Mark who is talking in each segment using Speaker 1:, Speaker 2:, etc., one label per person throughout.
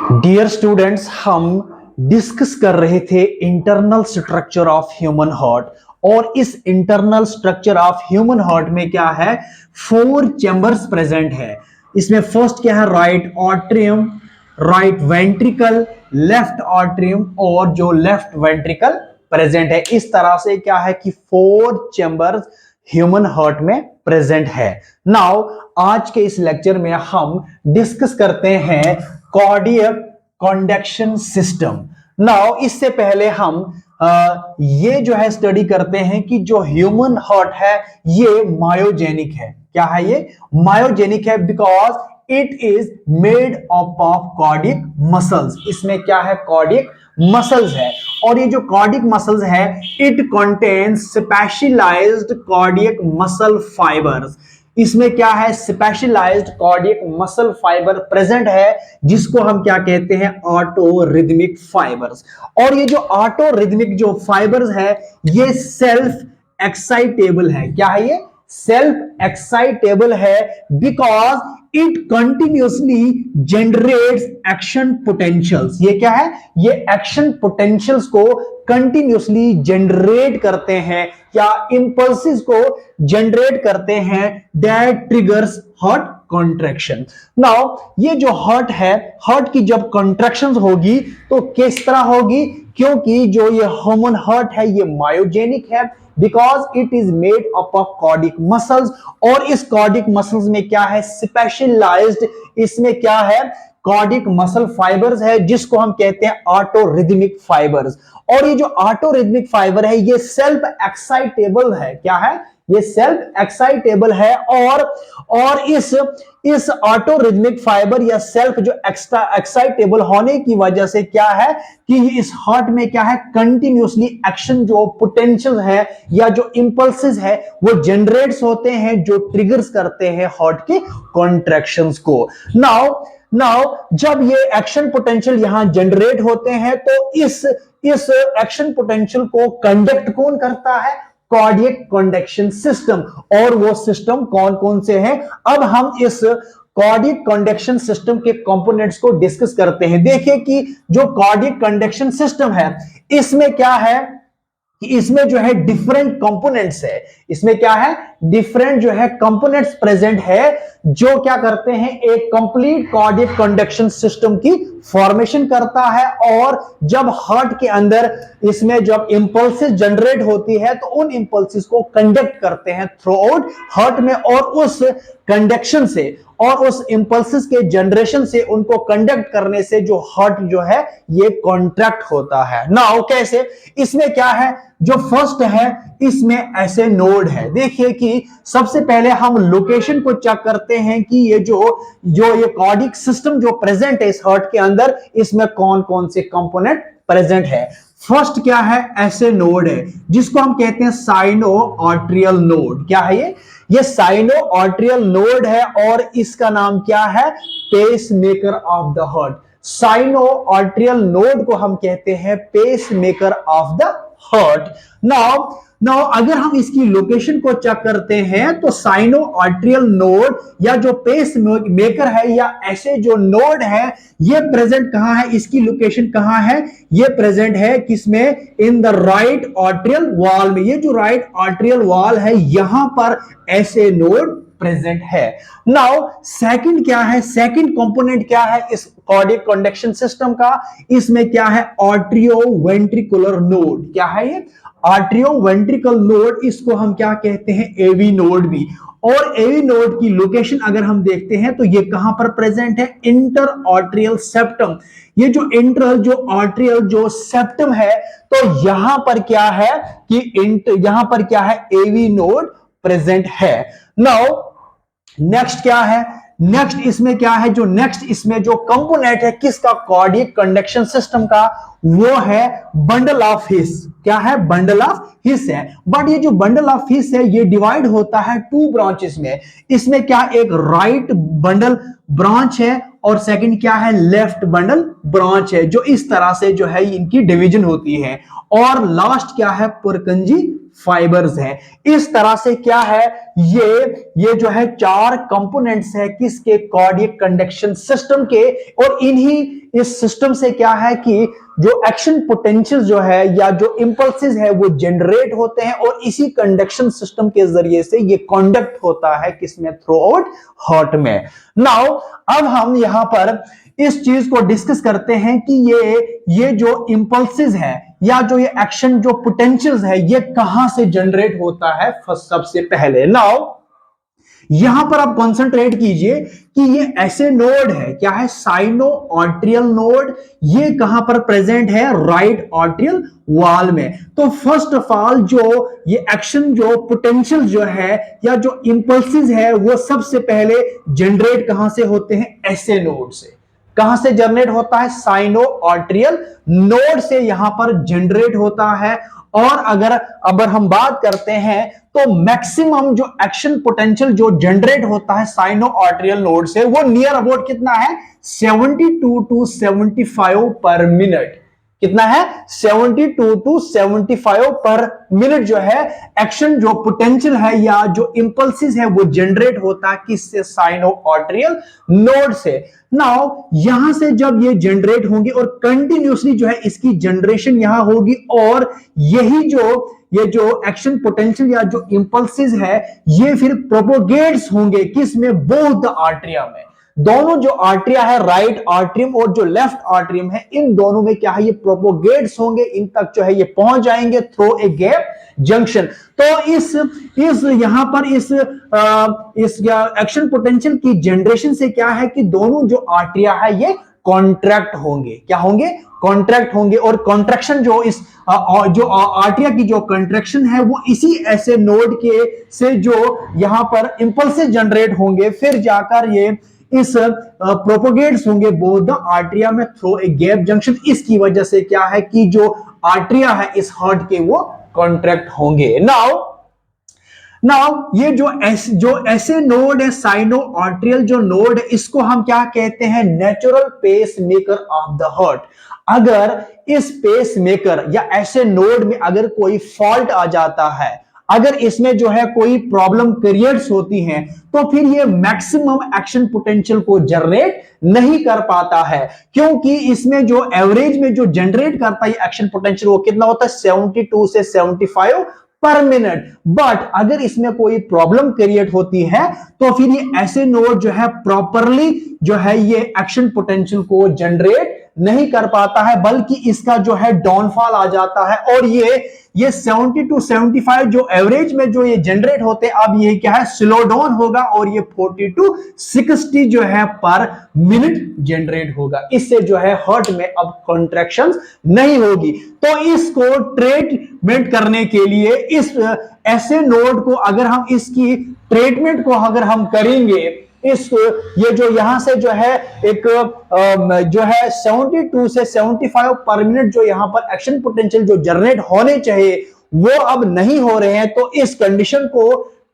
Speaker 1: Dear students, हम discuss कर रहे थे internal structure of human heart. और इस internal structure of human heart में क्या है, 4 चैम्बर्स प्रेजेंट है। इसमें फर्स्ट क्या है, right atrium, right ventricle, left atrium और जो लेफ्ट वेंट्रिकल प्रेजेंट है। इस तरह से क्या है कि 4 चैम्बर्स ह्यूमन हार्ट में प्रेजेंट है। नाउ आज के इस लेक्चर में हम डिस्कस करते हैं कार्डियक कंडक्शन सिस्टम। नाउ इससे पहले हम ये जो है स्टडी करते हैं कि जो ह्यूमन हार्ट है ये मायोजेनिक है। क्या है ये? मायोजेनिक है because it is made up of cardiac muscles. इसमें क्या है? कार्डियक मसल्स है। और ये जो कार्डियक मसल्स है it contains specialised cardiac muscle fibres. इसमें क्या है? Specialised cardiac muscle fibre present है, जिसको हम क्या कहते हैं? Auto rhythmic fibres. और ये जो ऑटो रिदमिक जो फाइबर्स है ये सेल्फ एक्साइटेबल है। क्या है ये? सेल्फ एक्साइटेबल है because it continuously generates action potentials. ये क्या है? ये एक्शन पोटेंशियल्स को कंटिन्यूसली जनरेट करते हैं या इंपल्सेस को जनरेट करते हैं that triggers heart contraction. Now ये जो हार्ट है, हार्ट की जब कॉन्ट्रैक्शंस होगी तो किस तरह होगी? क्योंकि जो ये ह्यूमन हार्ट है ये मायोजेनिक है because it is made up of cardiac muscles. और इस कार्डियक मसल्स में क्या है? स्पेशलाइज्ड, इसमें क्या है? कार्डियक मसल फाइबर्स है, जिसको हम कहते हैं ऑटो रिदमिक फाइबर्स। और ये जो ऑटो रिदमिक फाइबर है ये सेल्फ एक्साइटेबल है। क्या है? ये सेल्फ एक्साइटेबल है। और इस ऑटो रिदमिक फाइबर या सेल्फ जो एक्साइटेबल होने की वजह से क्या है कि इस हार्ट में क्या है? कंटिन्यूसली एक्शन जो पोटेंशियल है या जो इंपल्सेस है वो जनरेट्स होते हैं, जो ट्रिगर्स करते हैं हार्ट के कॉन्ट्रैक्शंस को। नाउ जब ये एक्शन पोटेंशियल यहां जनरेट होते हैं तो इस एक्शन पोटेंशियल को कंडक्ट कौन करता है? Cardiac conduction system. और वो सिस्टम कौन कौन से हैं? अब हम इस कार्डियक कंडक्शन सिस्टम के कंपोनेंट्स को डिस्कस करते हैं। देखिए कि जो कार्डियक कंडक्शन सिस्टम है इसमें क्या है कि इसमें जो है डिफरेंट कंपोनेंट्स है। इसमें क्या है? डिफरेंट जो है कंपोनेंट्स प्रेजेंट है, जो क्या करते हैं? एक कंप्लीट कार्डियक कंडक्शन सिस्टम की फॉर्मेशन करता है। और जब हार्ट के अंदर इसमें जब इंपल्सेस जनरेट होती है तो उन इंपल्सेस को कंडक्ट करते हैं थ्रू आउट हार्ट में। और उस कंडक्शन से और उस इंपल्सेस के जनरेशन से, उनको कंडक्ट करने से जो हार्ट जो है ये कॉन्ट्रैक्ट होता है। नाउ कैसे? इसमें क्या है? जो फर्स्ट है इसमें ऐसे नोड है। देखिए कि सबसे पहले हम लोकेशन को चेक करते हैं कि ये जो ये कार्डियक सिस्टम जो प्रेजेंट है इस हार्ट के अंदर, इसमें कौन कौन से कंपोनेंट प्रेजेंट है। फर्स्ट क्या है? ऐसे नोड है, जिसको हम कहते हैं साइनो आर्टरियल नोड। क्या है ये? ये साइनो आर्टरियल नोड है और इसका नाम क्या है? Pacemaker of the heart. Sino arterial node को हम कहते हैं pacemaker of the heart. Now अगर हम इसकी लोकेशन को चेक करते हैं तो साइनो आर्टरियल नोड या जो पेस मेकर है या ऐसे जो नोड है ये प्रेजेंट कहां है? इसकी लोकेशन कहां है? ये प्रेजेंट है किसमें? In the right arterial wall में। ये जो राइट आर्टरियल वॉल है यहां पर ऐसे नोड प्रेजेंट है। नाउ सेकंड क्या है? सेकंड कंपोनेंट क्या है इस कार्डियक कंडक्शन सिस्टम का? इसमें क्या है? आर्टरियो वेंट्रिकुलर नोड। क्या है ये? आर्टरियो वेंट्रिकल नोड। इसको हम क्या कहते हैं? एवी नोड भी। और एवी नोड की लोकेशन अगर हम देखते हैं तो ये कहां पर प्रेजेंट है? Inter arterial septum. ये जो इंटर जो आर्टरियल जो सेप्टम है तो यहां पर क्या है कि यहां पर क्या है? एवी नोड प्रेजेंट है। नाउ नेक्स्ट क्या है? नेक्स्ट इसमें क्या है? जो नेक्स्ट इसमें जो कंपोनेंट है किसका? कार्डियक कंडक्शन सिस्टम का, वो है बंडल ऑफ हिस। क्या है? बंडल ऑफ हिस है। बट ये जो बंडल ऑफ हिस है ये डिवाइड होता है 2 ब्रांचेस में। इसमें क्या? एक राइट बंडल ब्रांच है और सेकंड क्या है? लेफ्ट बंडल ब्रांच है। जो इस तरह से जो है इनकी डिवीजन होती है। और लास्ट क्या है? पुरकंजी फाइबर्स है। इस तरह से क्या है, ये जो है चार कंपोनेंट्स है किसके, कार्डियक कंडक्शन सिस्टम के। और इन्हीं इस सिस्टम से क्या है कि जो एक्शन पोटेंशियल जो है या जो इंपल्सेस है वो जनरेट होते हैं, और इसी कंडक्शन सिस्टम के जरिए से ये कंडक्ट होता है किसमें, थ्रू आउट हार्ट में। नाउ अब हम यहां पर इस चीज को डिस्कस करते हैं कि ये जो इंपल्सेस है या जो ये एक्शन जो पोटेंशियल्स है ये कहां से जनरेट होता है। फर्स्ट सबसे पहले नाउ यहां पर आप कंसंट्रेट कीजिए कि ये ऐसे नोड है, क्या है, साइनो आर्टरियल नोड। ये कहां पर प्रेजेंट है, राइट आर्टरियल वॉल में। तो फर्स्ट ऑफ ऑल जो ये एक्शन जो पोटेंशियल जो है या जो इंपल्सेस है वो सबसे पहले जनरेट कहां से होते हैं, ऐसे नोड से। कहां से जनरेट होता है, साइनो आर्टरियल नोड से यहां पर जनरेट होता है। और अगर हम बात करते हैं तो मैक्सिमम जो एक्शन पोटेंशियल जो जनरेट होता है साइनो आर्टरियल नोड से वो नियर अबाउट कितना है, 72 टू 75 पर मिनट। कितना है, 72 टू 75 पर मिनट जो है एक्शन जो पोटेंशियल है या जो इंपल्सिस है वो जनरेट होता है किससे, साइनो आर्टरियल नोड से। नाउ यहां से जब ये जनरेट होंगे और कंटिन्यूसली जो है इसकी जनरेशन यहां होगी, और ये जो एक्शन पोटेंशियल या जो इंपल्सिस है ये फिर प्रोपोगेट्स होंगे किसमें, बोथ द आर्टरिया में। दोनों जो आर्टरिया है, राइट आर्टरियम और जो लेफ्ट आर्टरियम है, इन दोनों में क्या है, ये प्रोपोगेट्स होंगे, इन तक जो है ये पहुंच जाएंगे थ्रू ए गैप जंक्शन। तो इस यहां पर इस एक्शन पोटेंशियल की जनरेशन से क्या है कि दोनों जो आर्टरिया है ये कॉन्ट्रैक्ट होंगे। क्या होंगे, कॉन्ट्रैक्ट होंगे। और कॉन्ट्रैक्शन जो इस जो आर्टरिया की जो कंट्रैक्शन है वो इसी ऐसे नोड के से जो यहां पर इंपल्सेस जनरेट होंगे, फिर जाकर ये इस प्रोपोगेट्स होंगे बोथ द आर्टरिया में थ्रू ए गैप जंक्शन। इसकी वजह से क्या है कि जो आर्टरिया है इस हार्ट के वो कॉन्ट्रैक्ट होंगे। नाउ ये जो ऐसे नोड है, साइनो आर्टरियल जो नोड है, इसको हम क्या कहते हैं, natural pacemaker of the heart. अगर इस पेस मेकर या ऐसे नोड में अगर कोई फॉल्ट आ जाता है, अगर इसमें जो है कोई प्रॉब्लम क्रिएट्स होती हैं, तो फिर ये मैक्सिमम एक्शन पोटेंशियल को जनरेट नहीं कर पाता है, क्योंकि इसमें जो एवरेज में जो जनरेट करता है एक्शन पोटेंशियल वो कितना होता है, 72 से 75 पर मिनट। बट अगर इसमें कोई प्रॉब्लम क्रिएट होती है तो फिर ये ऐसे नोड जो है प्रॉपरली जो है ये एक्शन पोटेंशियल को जनरेट नहीं कर पाता है, बल्कि इसका जो है डाउनफॉल आ जाता है। और ये 70 टू 75 जो एवरेज में जो ये जनरेट होते हैं, अब ये क्या है, स्लो डाउन होगा और ये 40 टू 60 जो है पर मिनट जनरेट होगा। इससे जो है हार्ट में अब कॉन्ट्रैक्शंस नहीं होगी। तो इसको ट्रीटमेंट करने के लिए इस ऐसे नोड को अगर हम इसकी ट्रीटमेंट को अगर हम करेंगे, ये जो यहां से जो है एक जो है 72 से 75 पर मिनट जो यहां पर एक्शन पोटेंशियल जो जनरेट होने चाहिए वो अब नहीं हो रहे हैं, तो इस कंडीशन को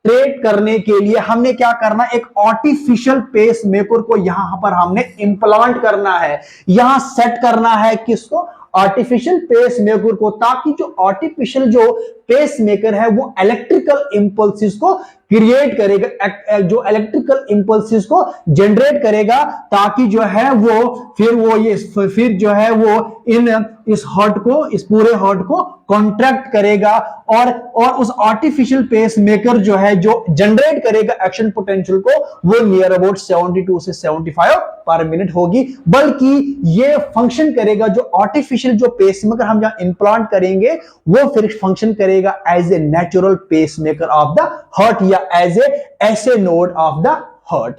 Speaker 1: ट्रीट करने के लिए हमने क्या करना, एक आर्टिफिशियल पेस मेकर को यहां पर हमने इंप्लांट करना है, यहां सेट करना है किसको, आर्टिफिशियल पेस मेकर को, ताकि जो आर्टिफिशियल जो पेस मेकर है वो इलेक्ट्रिकल इंपल्सिस को क्रिएट करेगा, जो इलेक्ट्रिकल इंपल्सिस को जनरेट करेगा, ताकि जो है वो फिर जो है वो इस हार्ट को, इस पूरे हार्ट को कॉन्ट्रैक्ट करेगा। और उस आर्टिफिशियल पेस मेकर जो है जो जनरेट करेगा एक्शन पोटेंशियल को वो नियर अबाउट 72 से 75 पर मिनट होगी। बल्कि ये फंक्शन करेगा, जो आर्टिफिशियल जो पेस मेकर हम जहां इंप्लांट करेंगे वो फिर फंक्शन करेगा as a natural pacemaker of the heart या एज ए ऐसे नोड ऑफ द हार्ट।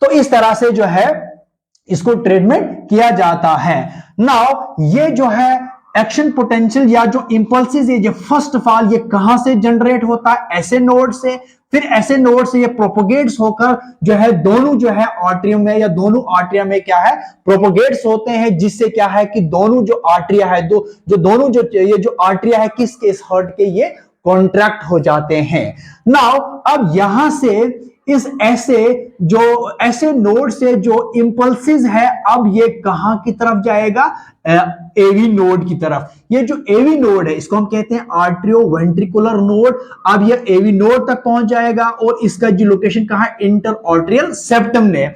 Speaker 1: तो इस तरह से जो है इसको ट्रीटमेंट किया जाता है। नाउ ये जो है एक्शन पोटेंशियल या जो इंपल्सिस है, ये फर्स्ट ऑफ ऑल ये कहां से जनरेट होता है, ऐसे नोड से। फिर ऐसे नोड से ये प्रोपोगेट्स होकर जो है दोनों जो है आर्टरियम में या दोनों आर्टरिया में क्या है प्रोपोगेट्स होते हैं, जिससे क्या है कि दोनों जो आर्टरिया है दोनों ये जो आर्टरिया है किसके, इस हार्ट के, ये कॉन्ट्रैक्ट हो जाते हैं। नाउ अब यहां से इस ऐसे नोड से जो इंपल्सिस है, अब ये कहां की तरफ जाएगा, एवी नोड की तरफ। ये जो एवी नोड है इसको हम कहते हैं आर्ट्रियोवेंट्रिकुलर नोड। अब ये एवी नोड तक पहुंच जाएगा और इसका जो लोकेशन कहां है, इंटर आर्टरियल सेप्टम ने।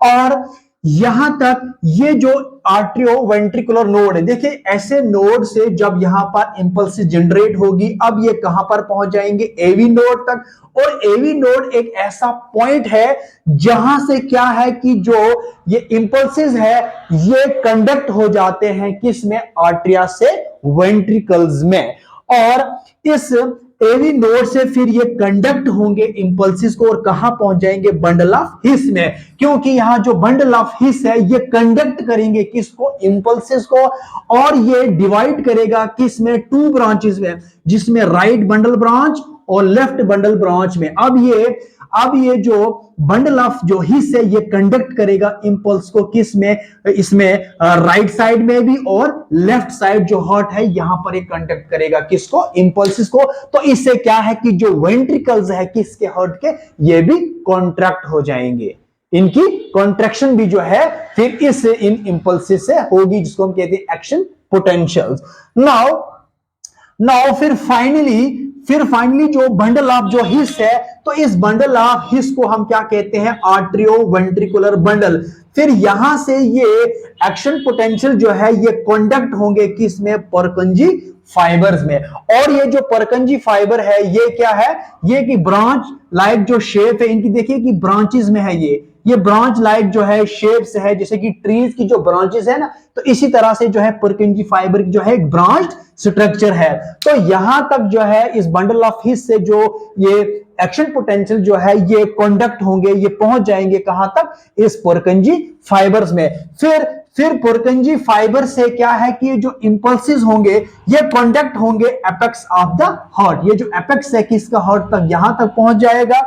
Speaker 1: और यहां तक ये जो आर्ट्रियोवेंट्रिकुलर नोड है, देखिए ऐसे नोड से जब यहां पर इंपल्स जनरेट होगी, अब ये कहां पर पहुंच जाएंगे, एवी नोड तक। और एवी नोड एक ऐसा पॉइंट है जहां से क्या है कि जो ये इंपल्सेस है ये कंडक्ट हो जाते हैं किसमें, आर्टरिया से वेंट्रिकल्स में। और इस एवी नोड से फिर ये कंडक्ट होंगे इंपल्सिस को और कहां पहुंच जाएंगे, बंडल ऑफ हिस में। क्योंकि यहां जो बंडल ऑफ हिस है ये कंडक्ट करेंगे किसको, इंपल्सिस को। और ये डिवाइड करेगा किस में, 2 ब्रांचेस में, जिसमें राइट बंडल ब्रांच और लेफ्ट बंडल ब्रांच में। अब ये जो बंडल ऑफ जो हिस है ये कंडक्ट करेगा इंपल्स को किस में, इसमें राइट साइड में भी, और लेफ्ट साइड जो हार्ट है यहां पर ये कंडक्ट करेगा किसको, इंपल्सिस को। तो इससे क्या है कि जो वेंट्रिकल्स है किसके, हार्ट के, ये भी कॉन्ट्रैक्ट हो जाएंगे। इनकी कॉन्ट्रैक्शन भी जो है फिर इन इंपल्सिस से होगी, जिसको हम कहते हैं एक्शन पोटेंशियल्स। नाउ फिर फाइनली जो बंडल ऑफ जो हिस है, तो इस बंडल ऑफ हिस को हम क्या कहते हैं, आर्ट्रियोवेंट्रिकुलर बंडल। फिर यहां से ये एक्शन पोटेंशियल जो है ये कंडक्ट होंगे किसमें, परकंजी फाइबर्स में। और ये जो परकंजी फाइबर है ये क्या है, ये कि ब्रांच लाइक जो शेप है इनकी, देखिए कि ब्रांचेस में है ये ब्रांच लाइक जो है शेप्स है, जैसे कि ट्रीज की जो ब्रांचेस है ना, तो इसी तरह से जो है परकंजी फाइबर की जो है एक ब्रांच स्ट्रक्चर है। तो यहां तक जो है इस बंडल ऑफ हिस से जो ये एक्शन पोटेंशियल जो है ये कंडक्ट होंगे, ये पहुंच जाएंगे कहां तक, इस परकंजी फाइबर्स में। फिर परकंजी फाइबर से क्या है कि ये जो इंपल्सेस होंगे ये कंडक्ट होंगे एपेक्स ऑफ द हार्ट। ये जो एपेक्स है किसका, हार्ट तक, यहां तक पहुंच जाएगा,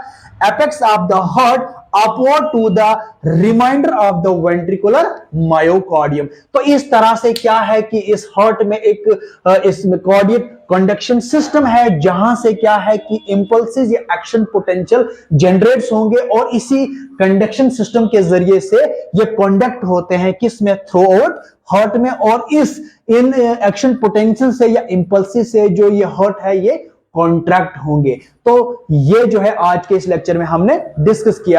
Speaker 1: apex of the heart upward to the remainder of the ventricular myocardium. तो इस तरह से क्या है कि इस हार्ट में एक इसमें कार्डियक कंडक्शन सिस्टम है, जहां से क्या है कि इंपल्सेस या एक्शन पोटेंशियल जनरेट्स होंगे और इसी कंडक्शन सिस्टम के जरिए से ये कंडक्ट होते हैं किसमें, थ्रू आउट हार्ट में। और इन एक्शन पोटेंशियल से या इंपल्सेस से जो ये हार्ट है ये कॉन्ट्रैक्ट होंगे। तो ये जो है आज के इस लेक्चर में हमने डिस्कस किया।